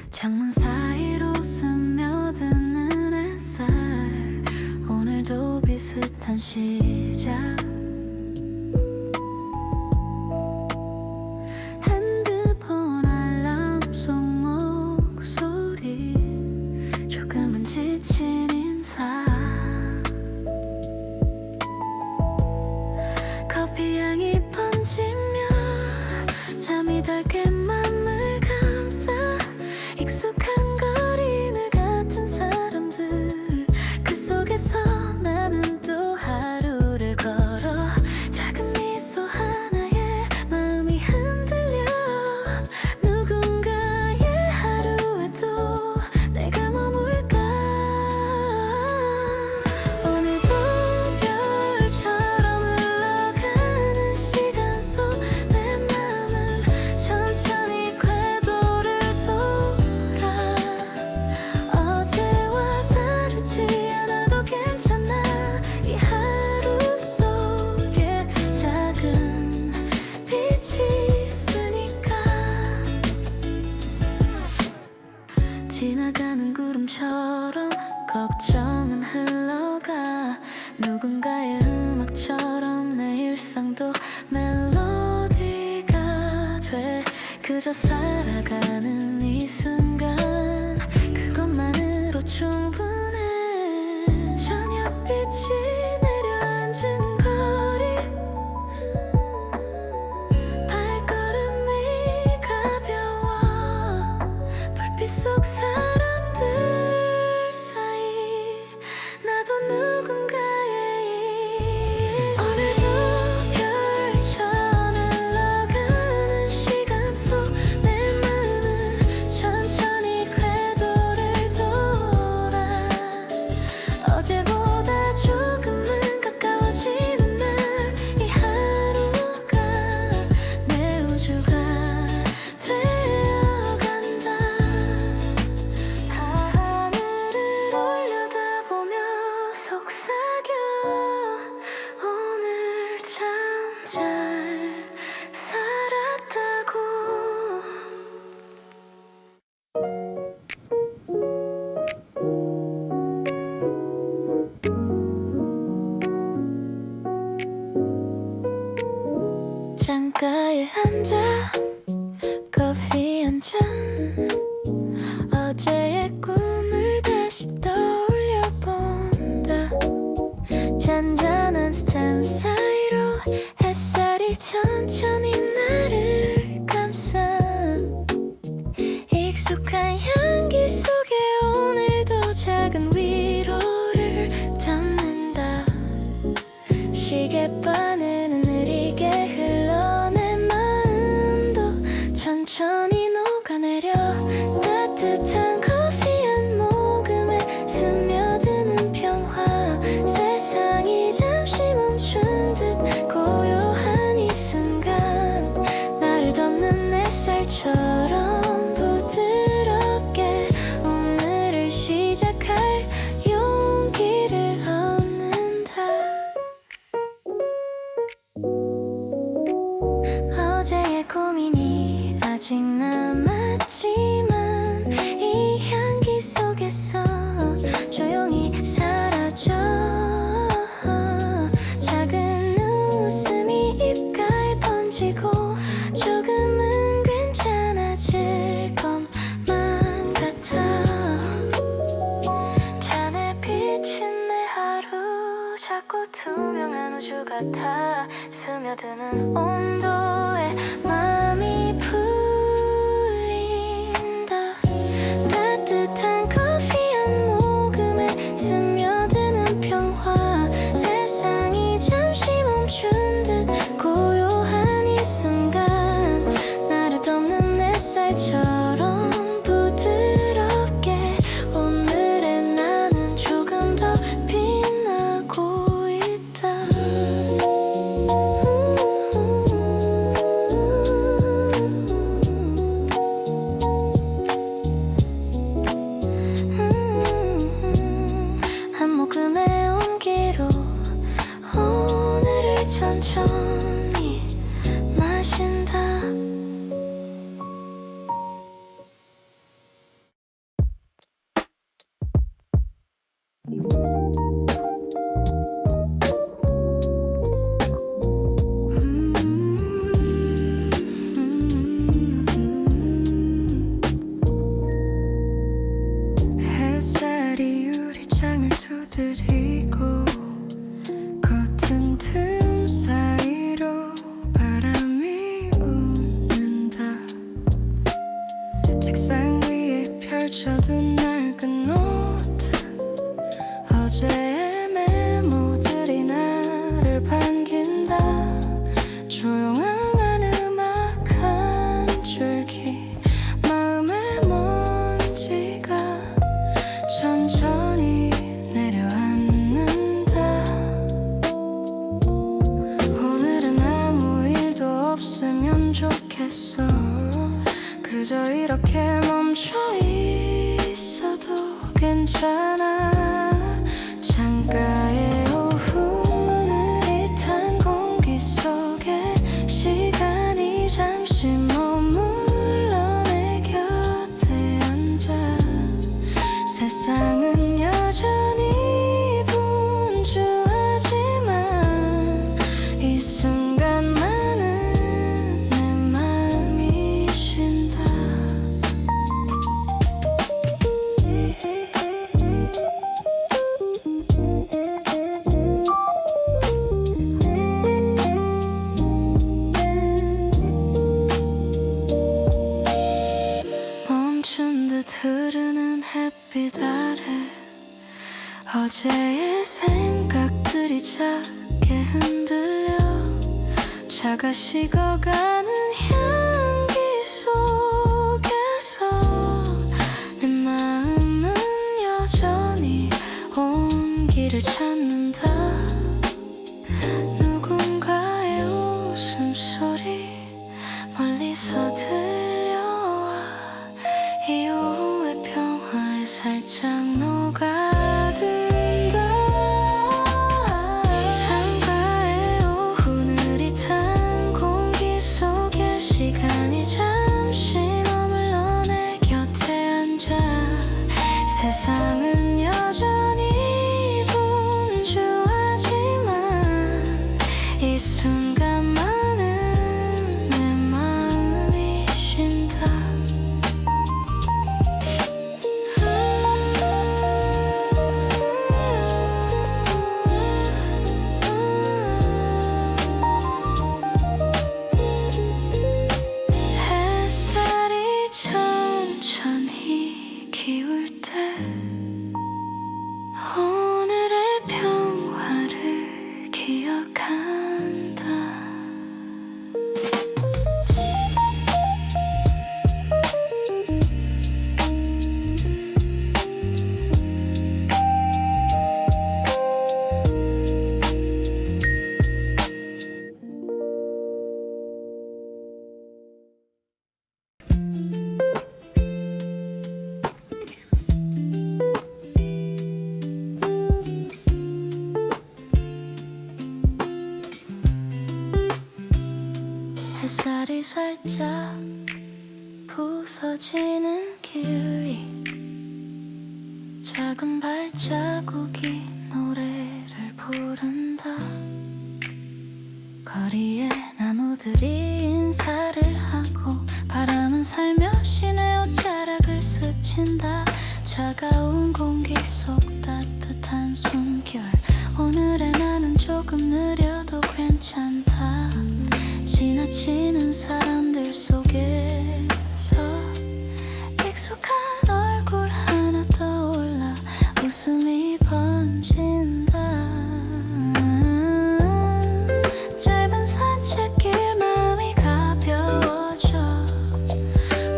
창문 사이로 스며드는 햇살, 오늘도 비슷한 시작. 핸드폰 알람 속 목소리, 조금은 지친 인사. 커피 향이 번지며 잠이 덜게 맘을 감싸. 익숙한 거리는 같은 사람들, 그 속에서 나는 또 하루를 걸어. 작은 미소 하나에 마음이 흔들려. 누군가의 하루에도 내가 머물까. 오늘도 별처럼 흘러가는 시간 속 내 맘은 천천히 궤도를 돌아. 어제와 다르지 않아도 괜찮아. 이 하루 속에 작은 빛이 있으니까. 지나가는 구름처럼 걱정은 흘러가. 누군가의 음악처럼 내 일상도 멜로디가 돼. 그저 살아가는 이 순간, 그것만으로 충분해. 저녁빛이 내려앉은 거리, 발걸음이 가벼워. 불빛 속 사람들 사이 나도 누군가의 일. 오늘도 별처럼 흘러가는 시간 속 내 마음은 천천히 궤도를 돌아. 어제보다 조금은 가까워지는 날. 이 하루가 내 우주가 되어간다. 하늘을 올려다보며 속삭여. 오늘 참 잘 살았다고. 창가에 앉아 커피 한 잔, 어제의 꿈을 다시 떠올려본다. 잔잔한 스탬 사이로 햇살이 천천히 나를 감싸. 익숙한 향기 속에 오늘도 작은 위로를 담는다. 시계바늘은 느리게 흘러. 내 마음도 천천히 녹아내려. 따뜻한 커피 한 모금에 스며드는 평화. 세상이 잠시 멈춘 듯 고요한 이 순간, 나를 덮는 햇살처럼 부드럽게 오늘을 시작할 용기를 얻는다. 어제의 고민이 아직 남았지만 이 향기 속에서 조용히 사라져. 작은 웃음이 입가에 번지고 조금은 괜찮아질 것만 같아. 잔에 비친 내 하루, 작고 투명한 우주 같아. 스며드는 온도에 마음이 풀린다. 따뜻한 커피 한 모금에 스며드는 평화. 세상이 잠시 멈춘 듯 고요한 이 순간, 나를 덮는 햇살처럼 부드럽게 오늘의 나는 조금 더 빛나고 있다. 어제의 메모들이 나를 반긴다. 조용한 음악 한 줄기, 마음의 먼지가 천천히 내려앉는다. 오늘은 아무 일도 없으면 좋겠어. 그저 이렇게 멈춰 있어도 괜찮아. 창가의 오후 느릿한 공기 속에 시간이 잠시 머물러 내 곁에 앉아. 세상은 여전히 분주하지만 이 순간만은 내 마음이 쉰다. 멈춘 듯 흐르는 햇빛 아래 어제의 생각들이 작게 흔들려. 차가 식어가는 향기 속에서 내 마음은 여전히 온 길을 찾는다. 누군가의 웃음소리 멀리서 들려와 이 오후의 평화에 살짝 녹아든다. 창가의 오후 느릿한 공기 속에 시간이 잠시 머물러 내 곁에 앉아. 세상은 여전히 분주하지만 이 순간만은 내 마음이 쉰다. 햇살이 천천히 기울 때 오늘의 평화를 기억한다. 햇살이 살짝 부서지는 길 위 작은 발자국이 노래를 부른다. 거리에 나무들이 인사를 하고 바람은 살며시 내 옷자락을 스친다. 차가운 공기 속 따뜻한 숨결. 오늘의 나는 조금 느려도 괜찮다. 지나치는 사람들 속에서 익숙한 얼굴 하나 떠올라 웃음이 번진다. 짧은 산책길 마음이 가벼워져.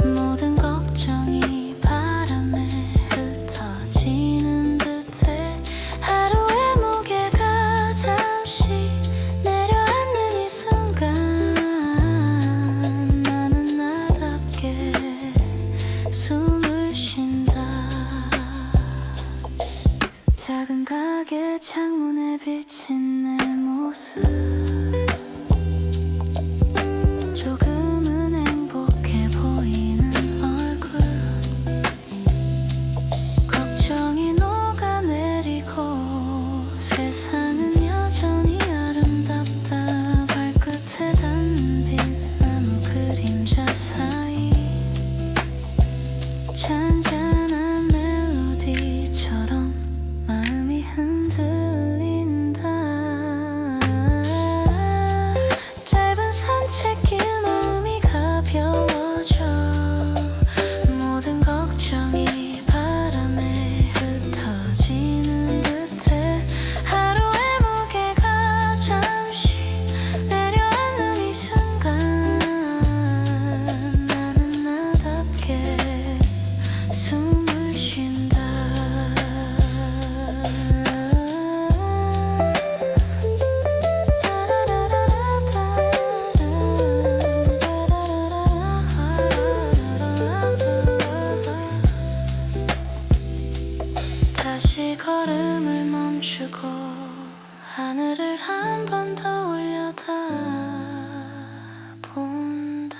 모든 걱정이 바람에 흩어지는 듯해. 하루의 무게가 잠시 내려앉는 이 순간 나는 나답게 숨을 쉰다. 작은 가게 창문에 비친 내 모습. 조금은 행복해 보이는 얼굴. 걱정이 녹아내리고 세상은 여전히 아름답다. 발끝에 담긴 나무 그림자 사이 잔잔한 멜로디처럼 마음이 흔들린다. 다시 걸음을 멈추고 하늘을 한 번 더 올려다 본다.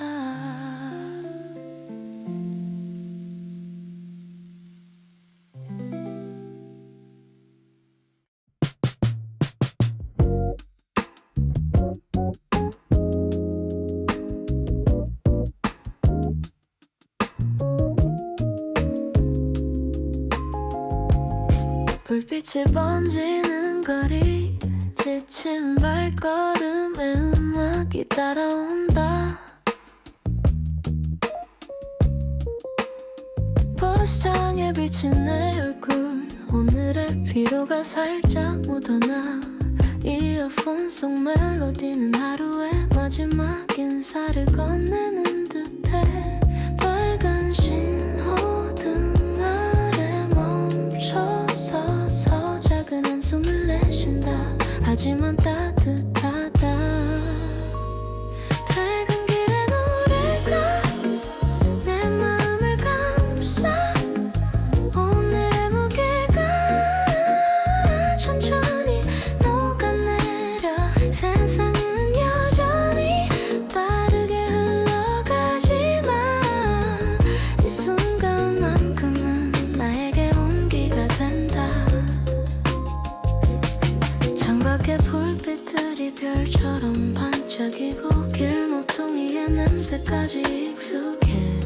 불빛이 번지는 거리, 지친 발걸음에 음악이 따라온다. 버스장에 비친 내 얼굴, 오늘의 피로가 살짝 묻어나. 이어폰 속 멜로디는 하루의 마지막 인사를 건네는 듯해. 빨간 신호등 아래 멈춰서서 작은 한숨을 내쉰다. 하지만 따뜻하다. 퇴근길에 노래가 내 마음을 감싸. 오늘의 무게가 천천히 녹아내려. 세상은 여전히 빠르게 흘러가지만 이 순간만큼은 나에게 온기가 된다. 창밖의 불빛들이 별처럼 반짝이고 길모퉁이의 냄새까지 익숙해.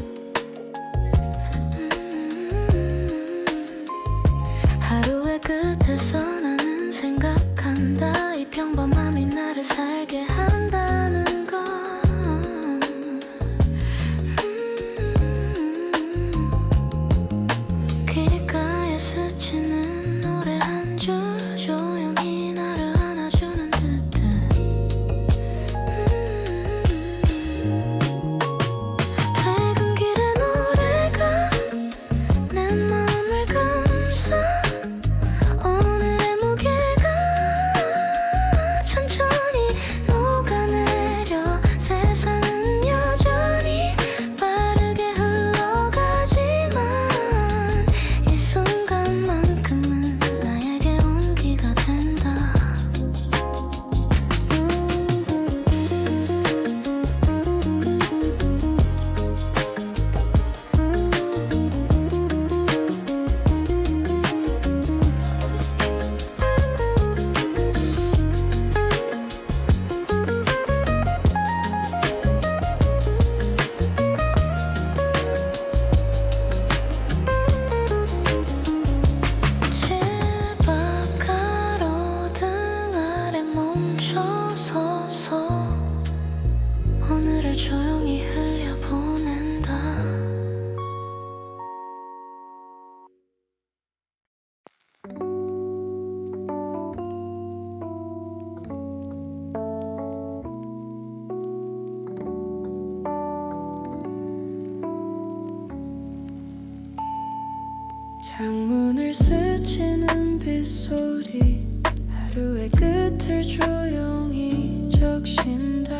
하루의 끝에서 나는 생각한다. 이 평범함이 나를 살게 한다는 건. 귓가에 스치는 노래 한 줄 조용히 나를 안아주는 듯해. 퇴근길의 노래가 내 마음을 감싸. 오늘의 무게가 천천히 녹아내려. 세상은 여전히 빠르게 흘러가지만 이 순간만큼은 나에게 온기가 된다. 집 앞 가로등 아래 멈춰서서 오늘을 조용히 흘려보낸다. 창문을 스치는 빗소리, 하루의 끝을 조용히 적신다.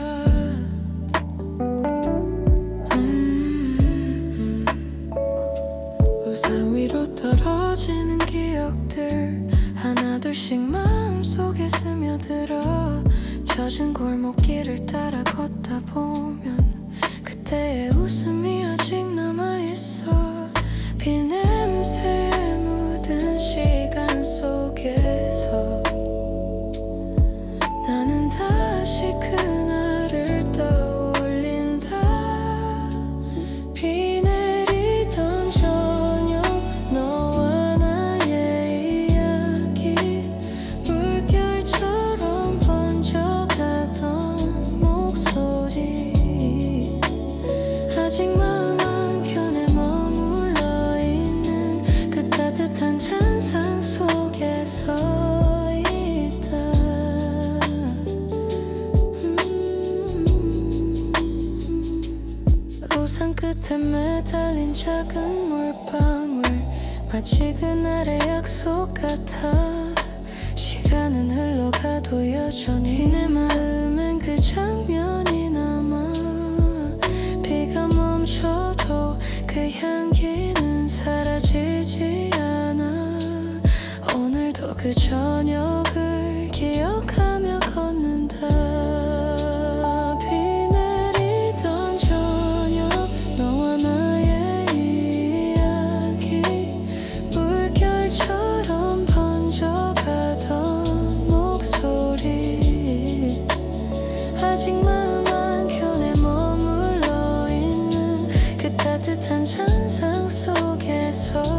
우산 위로 떨어지는 기억들 하나둘씩 마음속에 스며들어. 젖은 골목길을 따라 걷다 보면 그때의 웃음이 아직 남아있어. 비 냄새에 묻은 시간 속에서 나는 다시 그날을 떠올린다. 비 내리던 저녁, 너와 나의 이야기 물결처럼 번져가던 목소리. 아직 마음 한켠에 머물러 있는 그 따뜻한 찬상 속에서 있다. 우산 끝에 매달린 작은 물방울, 마치 그날의 약속 같아. 시간은 흘러가도 여전히 내 마음엔 그 장면이 남아. 비가 멈춰도 그 향기는 사라지지 않아. 그 저녁을 기억하며 걷는다. 비 내리던 저녁 너와 나의 이야기 물결처럼 번져가던 목소리 아직 마음 한켠에 머물러 있는 그 따뜻한 잔상 속에서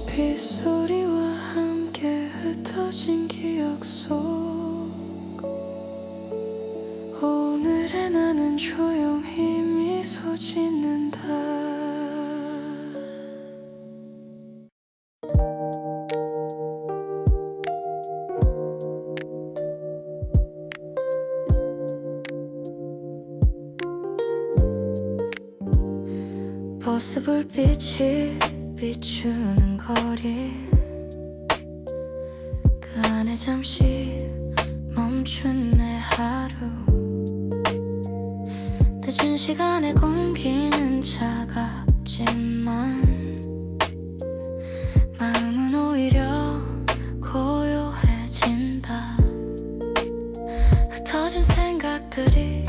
빗소리와 함께 흩어진 기억 속 오늘의 나는 조용히 미소 짓는다. 버스 불빛이 비추는 거리 그 안에 잠시 멈춘 내 하루 늦은 시간에 공기는 차갑지만 마음은 오히려 고요해진다. 흩어진 생각들이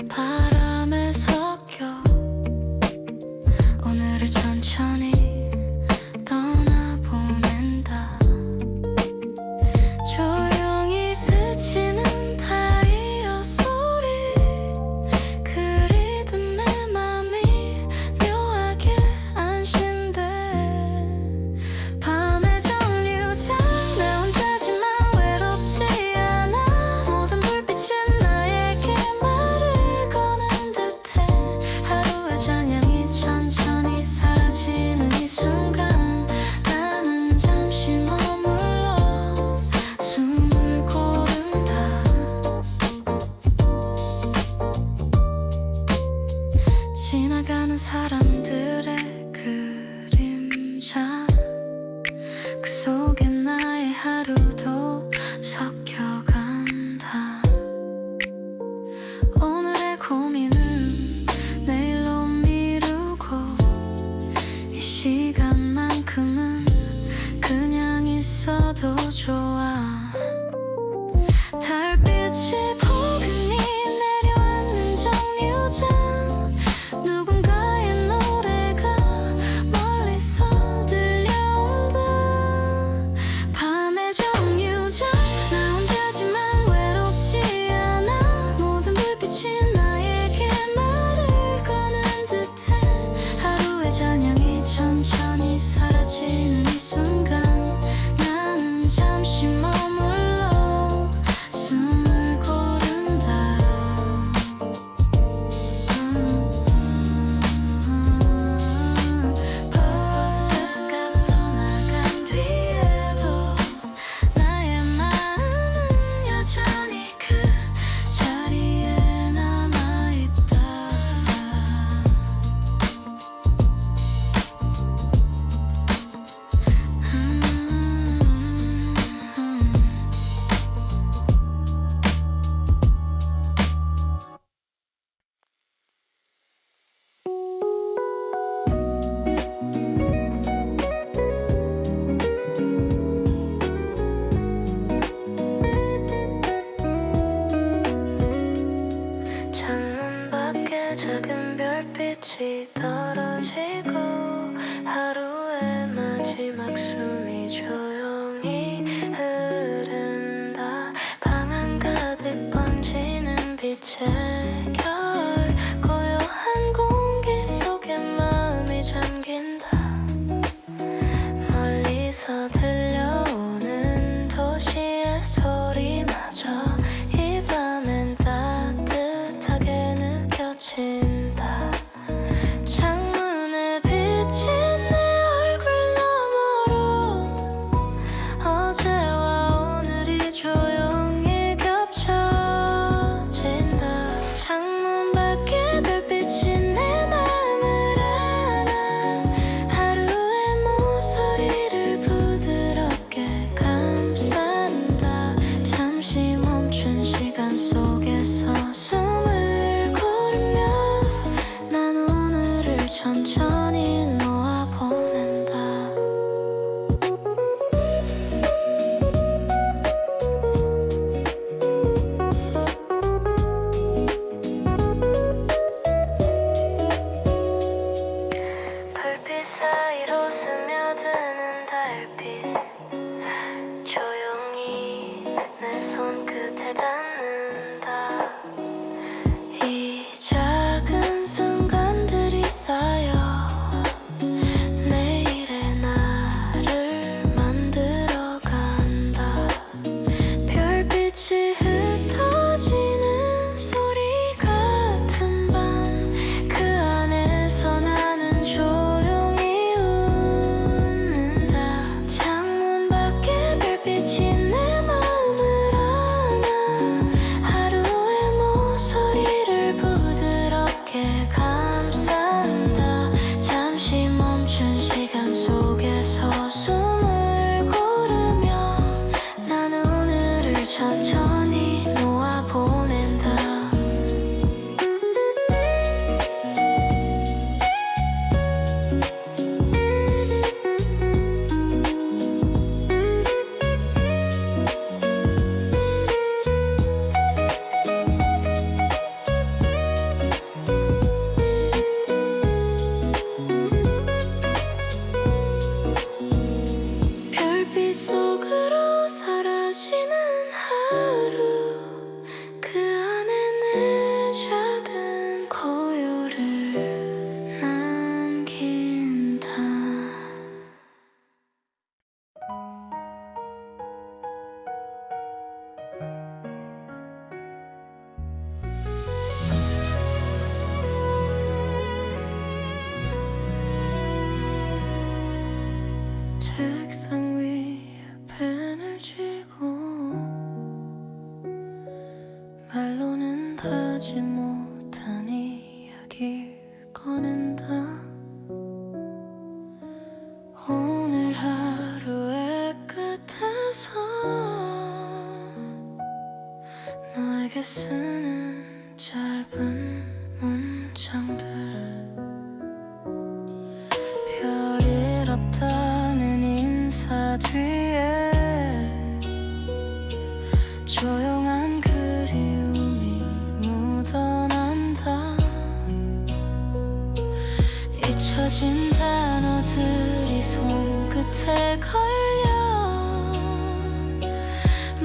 바람에 섞여 오늘을 천천히 떠나보낸다. 조용히 스치는 타이어 소리 그 리듬에 맘이 묘하게 안심돼. 밤의 정류장 나 혼자지만 외롭지 않아. 모든 불빛은 나에게 말을 거는 듯해. 하루의 저녁이 천천히 사라지는 이 순간 나는 잠시 머물러 숨을 고른다. 지나가는 사람들의 그림자 그 속에 나의 하루도 섞여간다. 오늘의 고민은 내일로 미루고 이 시간만큼은 그냥 있어도 좋아. 달빛이 포근히 내려앉는 정류장 누군가의 노래가 멀리서 들려온다. 밤의 정류장 나 혼자지만 외롭지 않아. 모든 불빛이 나에게 말을 거는 듯해. 하루의 저녁이 천천히 사라지는 이 순간 나는 잠시 머물러 숨을 고른다. 버스가 떠나간 뒤에도 나의 마음은 여전히 그 자리에 남아있다. 창문 밖에 작은 별빛이 떨어지고 하루의 마지막 숨이 조용히 흐른다. 방 한가득 번지는 빛의 결 고요한 공기 속에 마음이 잠긴다. 멀리서 들려오는 도시의 소리마저 이 밤엔 따뜻하게 느껴진다. 창문에 비친 내 얼굴 너머로 책상 위에 펜을 쥐고 말로는 하지 못한 이야기를 꺼낸다. 오늘 하루의 끝에서 너에게 쓰는 짧은 문장들, 별일 없다는 인사 뒤에 조용한 그리움이 묻어난다. 잊혀진 단어들이 손끝에 걸려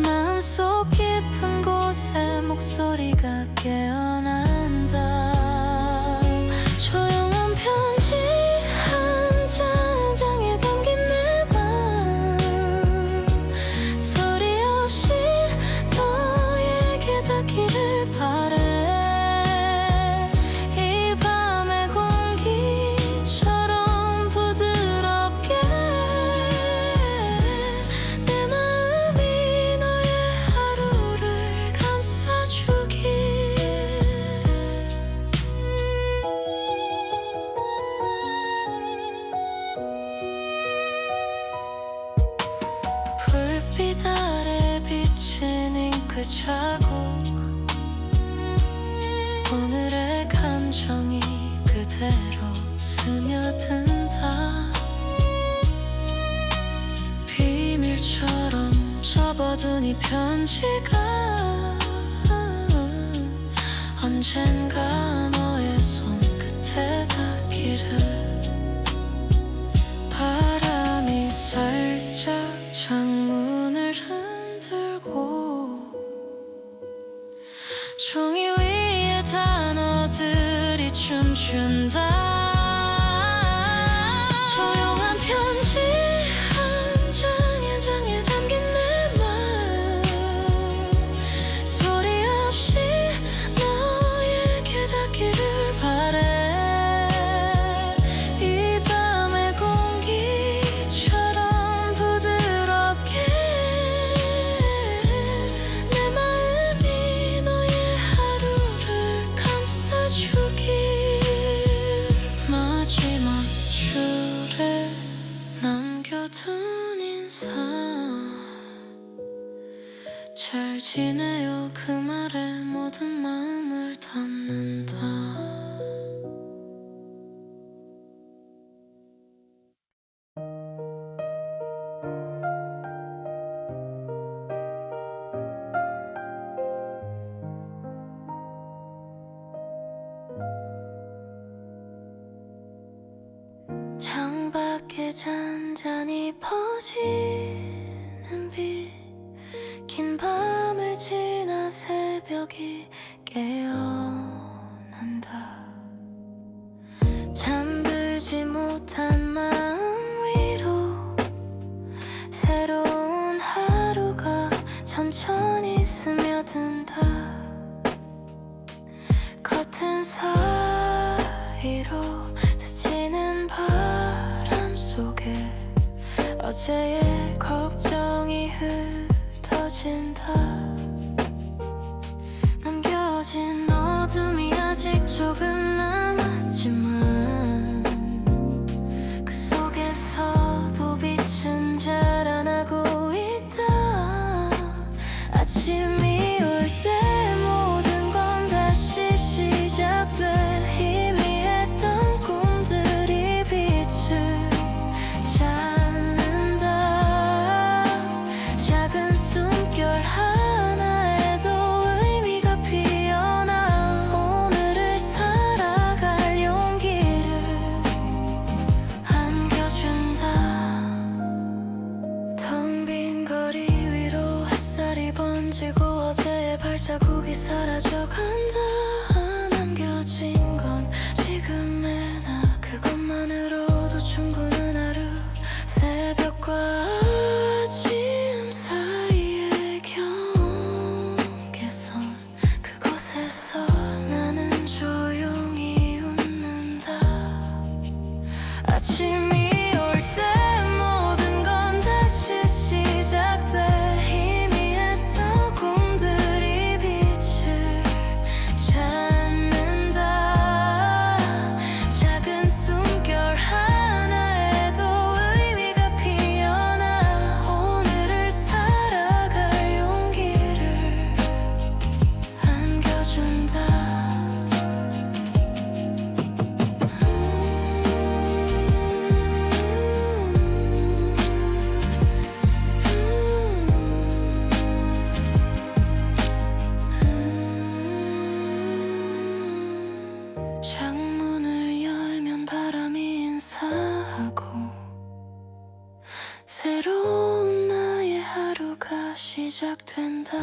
마음속 깊은 곳에 목소리가 깨어난다. 조용한 편지 한 장에 담긴 내 맘, 소리 없이 너에게 닿기를 바래. 이 밤의 공기처럼 부드럽게 내 마음이 너의 하루를 감싸주길. 불빛 아래 비친 잉크 자국, 오늘의 감정이 그대로 스며든다. 비밀처럼 접어둔 이 편지가 언젠가 너의 손끝에 닿기를. 바람이 살짝 창문을 흔들고 종이 위에 단어들이 춤춘다. 조용한 편지 한 장에 담긴 내 맘, 소리 없이 너에게 닿기를 바래. 이 밤의 공기처럼 부드럽게 내 마음이 너의 하루를 감싸주길. 마지막 줄에 남겨둔 인사, 잘 지내요 그 말에 모든 마음을 담는다. 창밖에 잔잔히 퍼지는 빛, 긴 밤을 지나 새벽이 깨어난다. 잠들지 못한 마음 위로 새로운 하루가 천천히 스며든다. 커튼 사이로 스치는 바람 속에 어제의 걱정이 흩어진다. 남겨진 어둠이 아직 조금 남았지만 그 속에서도 빛은 자라나고 있다. 아침이 올 때 모든 건 다시 시작돼. 희미했던 꿈들이 빛을 찾는다. 작은 숨결 하나 새로운 나의 하루가 시작된다.